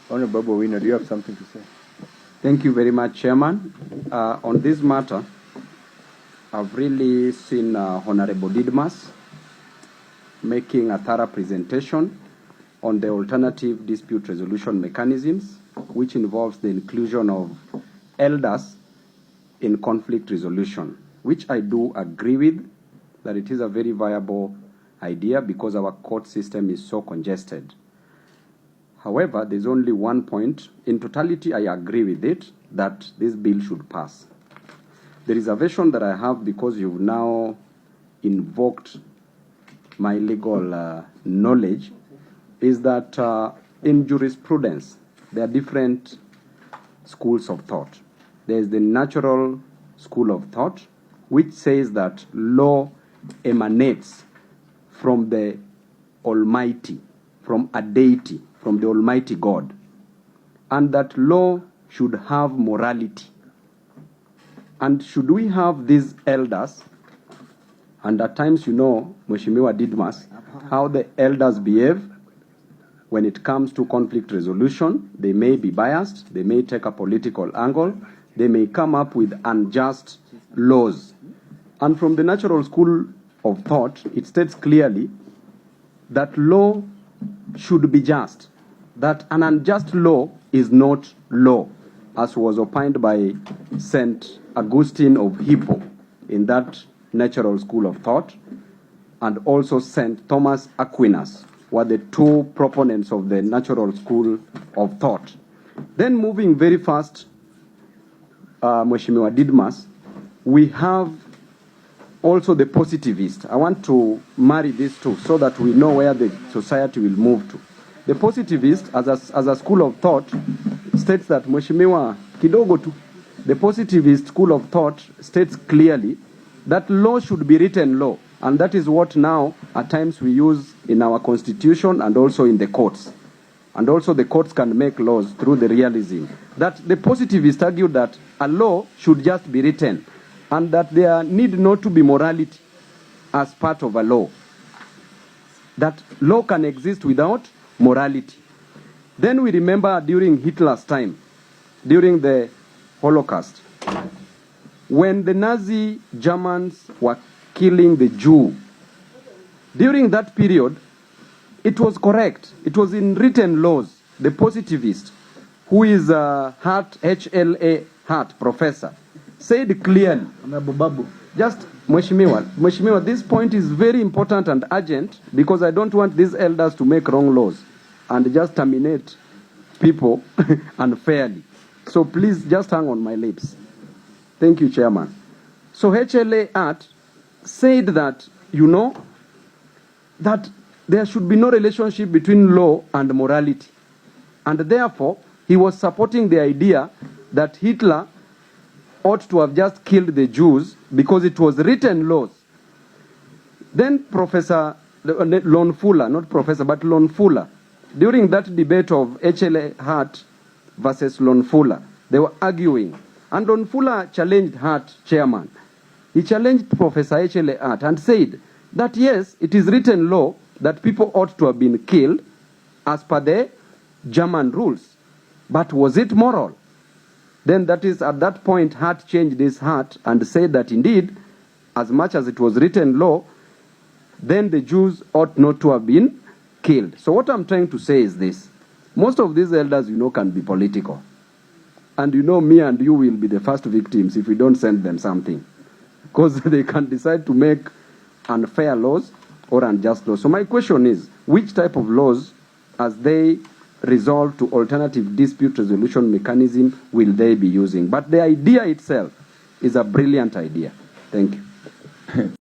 Honorable Winner, do you have something to say? Thank you very much, Chairman. On this matter, I've really seen Honorable Didmas making a thorough presentation on the alternative dispute resolution mechanisms, which involves the inclusion of elders in conflict resolution, which I do agree with, that it is a very viable idea because our court system is so congested. However, there's only one point. In totality, I agree with it, that this bill should pass. The reservation that I have, because you've now invoked my legal knowledge, is that in jurisprudence, there are different schools of thought. There's the natural school of thought, which says that law emanates from the Almighty, from a deity, from the Almighty God, and that law should have morality. And should we have these elders, and at times, you know, Mheshimiwa Didmas, how the elders behave when it comes to conflict resolution. They may be biased, they may take a political angle, they may come up with unjust laws. And from the natural school of thought, it states clearly that law should be just, that an unjust law is not law, as was opined by St. Augustine of Hippo in that natural school of thought, and also St. Thomas Aquinas were the two proponents of the natural school of thought. Then moving very fast, Mheshimiwa Didmas, we have also the positivist. I want to marry these two so that we know where the society will move to. The positivist, as a school of thought, states that Mheshimiwa kidogo tu. The positivist school of thought states clearly that law should be written law, and that is what now at times we use in our constitution and also in the courts. And also the courts can make laws through the realism. That the positivists argue that a law should just be written, and that there need not to be morality as part of a law. That law can exist without morality. Then we remember during Hitler's time, during the Holocaust, when the Nazi Germans were killing the Jew, during that period, it was correct. It was in written laws. The positivist, who is a Hart, HLA Hart professor, said clearly, just Mheshimiwa, this point is very important and urgent because I don't want these elders to make wrong laws and just terminate people unfairly. So please just hang on my lips. Thank you, Chairman. So HLA Hart said that, you know, that there should be no relationship between law and morality. And therefore, he was supporting the idea that Hitler ought to have just killed the Jews because it was written laws. Then Professor Lon Fuller, not Professor, but Lon Fuller, during that debate of HLA Hart versus Lon Fuller, they were arguing. And Lon Fuller challenged Hart, Chairman. He challenged Professor HLA Hart and said that yes, it is written law that people ought to have been killed as per the German rules. But was it moral? Then that is at that point Hart changed his heart and said that indeed, as much as it was written law, then the Jews ought not to have been killed. So what I'm trying to say is this. Most of these elders, you know, can be political. And you know, me and you will be the first victims if we don't send them something. Because they can decide to make unfair laws or unjust laws. So my question is, which type of laws, as they resolve to alternative dispute resolution mechanism, will they be using? But the idea itself is a brilliant idea. Thank you.